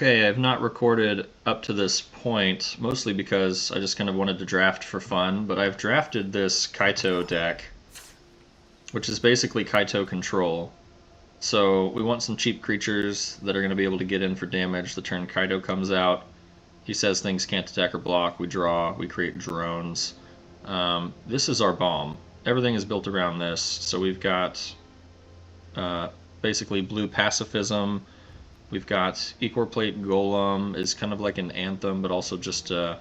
Okay, I've not recorded up to this point, mostly because I just kind of wanted to draft for fun, but I've drafted this Kaito deck, which is basically Kaito control. So we want some cheap creatures that are going to be able to get in for damage the turn Kaito comes out. He says things can't attack or block, we draw, we create drones. This is our bomb. Everything is built around this, so we've got basically blue pacifism. We've got Equal Plate Golem is kind of like an anthem, but also just a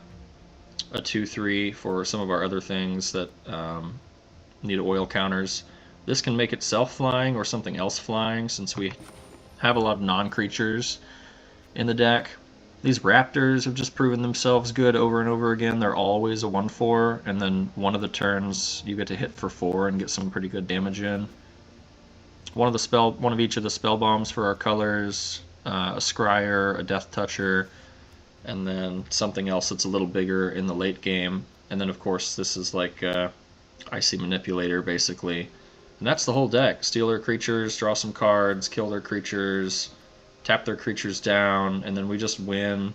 2/3 for some of our other things that need oil counters. This can make itself flying or something else flying, since we have a lot of non-creatures in the deck. These raptors have just proven themselves good over and over again. They're always a 1/4, and then one of the turns you get to hit for 4 and get some pretty good damage in. One of each of the spell bombs for our colors. A Scryer, a Death Toucher, and then something else that's a little bigger in the late game. And then of course this is like Icy Manipulator basically. And that's the whole deck. Steal their creatures, draw some cards, kill their creatures, tap their creatures down, and then we just win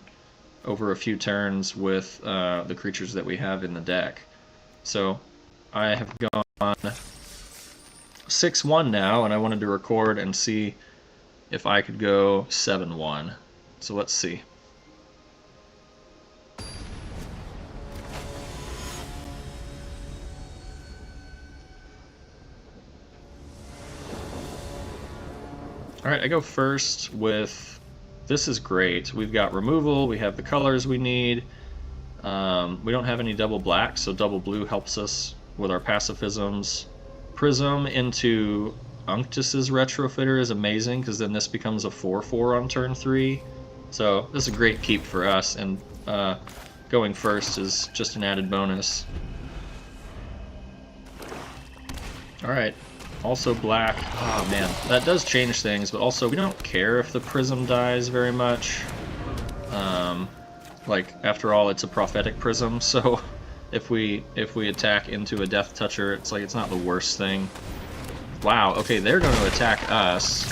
over a few turns with the creatures that we have in the deck. So I have gone 6-1 now, and I wanted to record and see if I could go 7-1. So let's see. Alright, I go first with, this is great. We've got removal, we have the colors we need. We don't have any double black, so double blue helps us with our pacifisms. Prism into Unctus's Retrofitter is amazing, because then this becomes a 4/4 on turn 3. So this is a great keep for us, and going first is just an added bonus. Alright, also black. Oh man, that does change things, but also we don't care if the Prism dies very much. Like, after all, it's a Prophetic Prism, so if we attack into a Death Toucher, it's like it's not the worst thing. Wow, okay, they're going to attack us.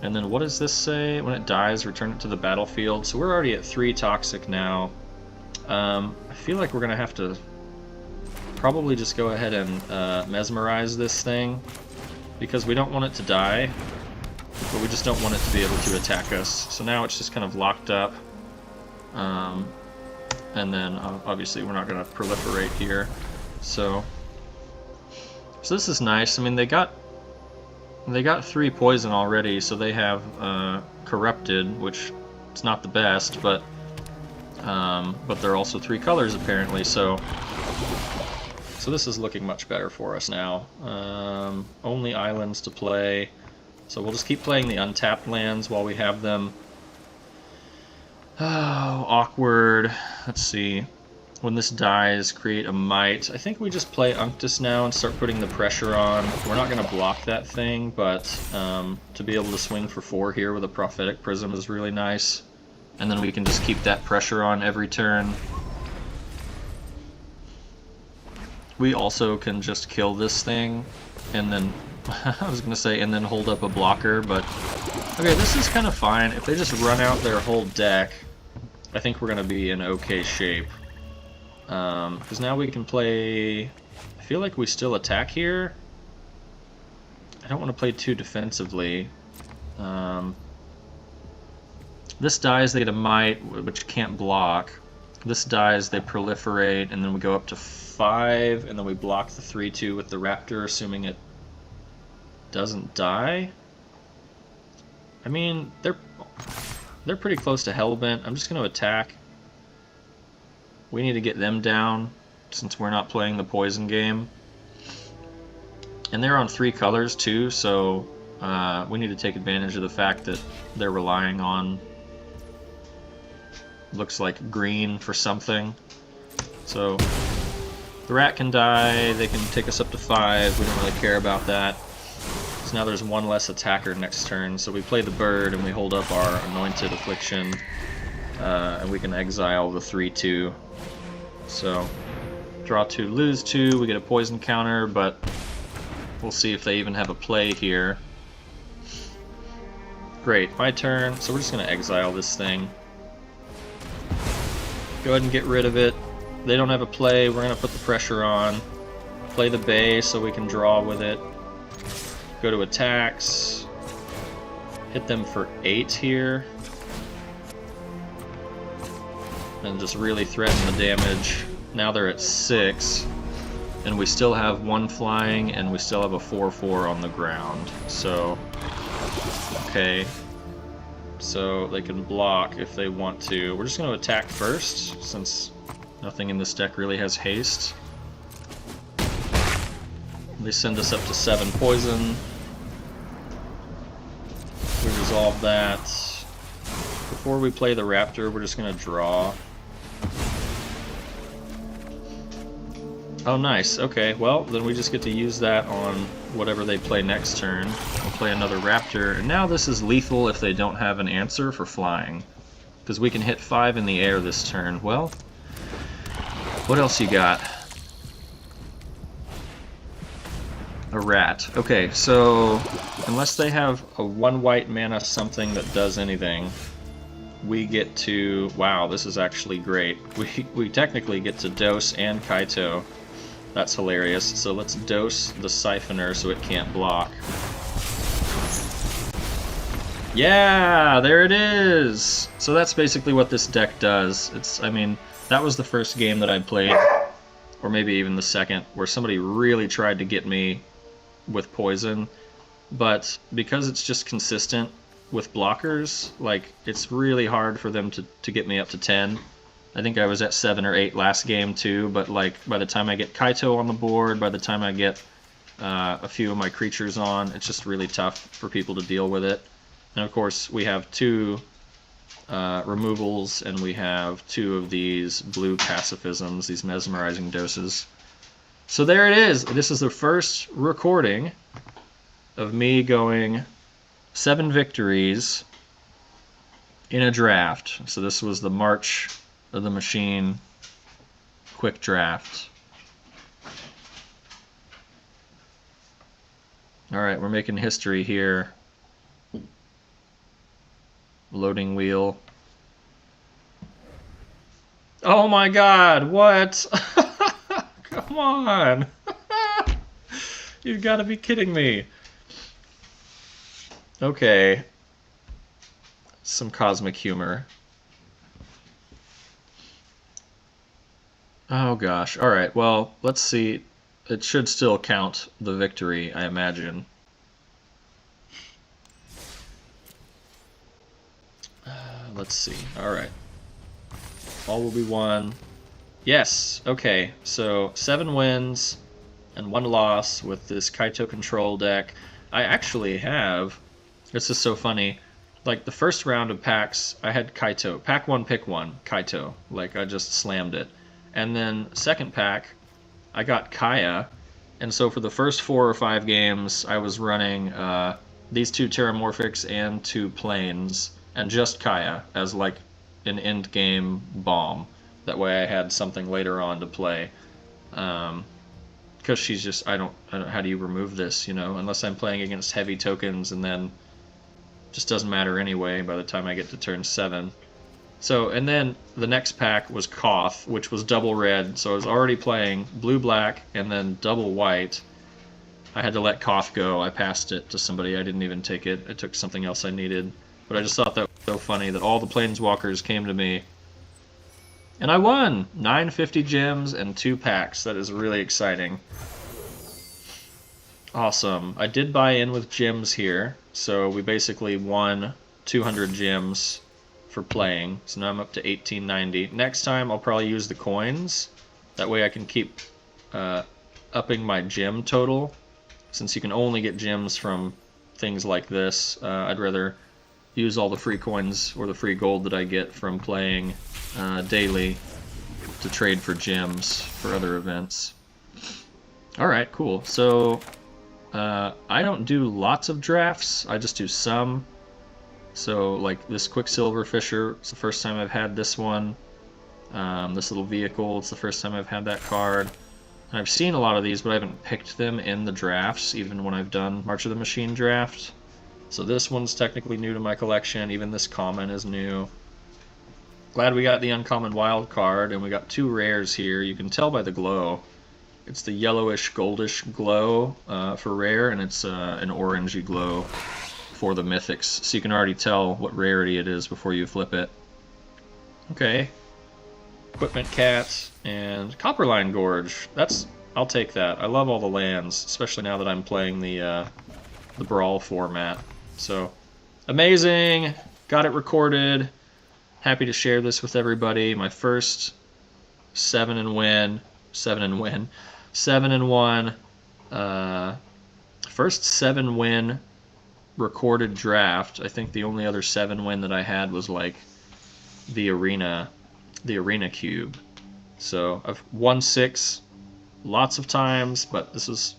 And then what does this say? When it dies, return it to the battlefield. So we're already at 3 toxic now. I feel like we're going to have to probably just go ahead and mesmerize this thing, because we don't want it to die, but we just don't want it to be able to attack us. So now it's just kind of locked up. And then obviously we're not going to proliferate here. So this is nice. I mean, they got 3 poison already, so they have corrupted, which it's not the best, but they're also 3 colors apparently. So this is looking much better for us now. Only islands to play, so we'll just keep playing the untapped lands while we have them. Oh, awkward. Let's see. When this dies, create a Might. I think we just play Unctus now and start putting the pressure on. We're not going to block that thing, but to be able to swing for 4 here with a Prophetic Prism is really nice. And then we can just keep that pressure on every turn. We also can just kill this thing, and then, I was going to say, and then hold up a blocker, but okay, this is kind of fine. If they just run out their whole deck, I think we're going to be in okay shape. Because now we can play, I feel like we still attack here. I don't want to play too defensively. This dies, they get a Might, which can't block. This dies, they proliferate, and then we go up to 5, and then we block the 3/2 with the Raptor, assuming it doesn't die. I mean, they're pretty close to Hellbent. I'm just going to attack. We need to get them down, since we're not playing the poison game. And they're on 3 colors too, so we need to take advantage of the fact that they're relying on, looks like green for something. So the rat can die, they can take us up to 5, we don't really care about that. So now there's 1 less attacker next turn, so we play the bird and we hold up our Anointed Affliction, and we can exile the 3/2. So draw 2, lose 2, we get a poison counter, but we'll see if they even have a play here. Great, my turn. So we're just going to exile this thing. Go ahead and get rid of it. They don't have a play. We're going to put the pressure on. Play the bay so we can draw with it. Go to attacks. Hit them for 8 here. And just really threaten the damage. Now they're at 6. And we still have 1 flying, and we still have a 4/4 on the ground. So, okay. So they can block if they want to. We're just going to attack first, since nothing in this deck really has haste. They send us up to 7 poison. We resolve that. Before we play the Raptor, we're just going to draw. Oh, nice. Okay, well, then we just get to use that on whatever they play next turn. We'll play another Raptor, and now this is lethal if they don't have an answer for flying. Because we can hit 5 in the air this turn. Well, what else you got? A rat. Okay, so unless they have a 1 white mana something that does anything, we get to... Wow, this is actually great. We technically get to dose and Kaito. That's hilarious. So let's dose the Siphoner so it can't block. Yeah, there it is! So that's basically what this deck does. I mean, that was the first game that I played, or maybe even the second, where somebody really tried to get me with poison, but because it's just consistent with blockers, like, it's really hard for them to get me up to 10. I think I was at 7 or 8 last game too, but like by the time I get Kaito on the board, by the time I get a few of my creatures on, it's just really tough for people to deal with it. And of course we have 2 removals, and we have 2 of these blue pacifisms, these mesmerizing doses. So there it is. This is the first recording of me going 7 victories in a draft. So this was the March of the Machine quick draft. Alright, we're making history here. Loading wheel. Oh my god, what? Come on! You've got to be kidding me. Okay. Some cosmic humor. Oh gosh. Alright, well, let's see. It should still count the victory, I imagine. Let's see. Alright. All will be won. Yes! Okay, so 7 wins and 1 loss with this Kaito control deck. I actually have... This is so funny. Like, the first round of packs, I had Kaito. Pack 1, pick 1. Kaito. Like, I just slammed it. And then second pack, I got Kaya, and so for the first 4 or 5 games, I was running these 2 Terramorphics and 2 Planes, and just Kaya as like an end game bomb. That way I had something later on to play. Because she's just, I don't, how do you remove this, you know, unless I'm playing against heavy tokens, and then just doesn't matter anyway by the time I get to turn 7. So, and then the next pack was Koth, which was double red, so I was already playing blue-black and then double white. I had to let Koth go. I passed it to somebody. I didn't even take it. I took something else I needed. But I just thought that was so funny that all the Planeswalkers came to me. And I won! 950 gems and 2 packs. That is really exciting. Awesome. I did buy in with gems here, so we basically won 200 gems for playing, so now I'm up to 1890. Next time I'll probably use the coins, that way I can keep upping my gem total, since you can only get gems from things like this. I'd rather use all the free coins or the free gold that I get from playing daily to trade for gems for other events. Alright, cool. So I don't do lots of drafts, I just do some. So, like this Quicksilver Fisher, it's the first time I've had this one. This little vehicle, it's the first time I've had that card. And I've seen a lot of these, but I haven't picked them in the drafts, even when I've done March of the Machine draft. So this one's technically new to my collection. Even this common is new. Glad we got the uncommon wild card, and we got 2 rares here. You can tell by the glow. It's the yellowish goldish glow for rare, and it's an orangey glow for the mythics. So you can already tell what rarity it is before you flip it. Okay. Equipment Cat and Copperline Gorge. I'll take that. I love all the lands, especially now that I'm playing the Brawl format. So, amazing! Got it recorded. Happy to share this with everybody. My first 7 and 1. First 7-win recorded draft. I think the only other 7-win that I had was like the arena cube. So I've won 6 lots of times, but this was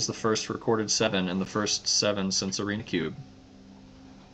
the first recorded 7 and the first 7 since Arena Cube.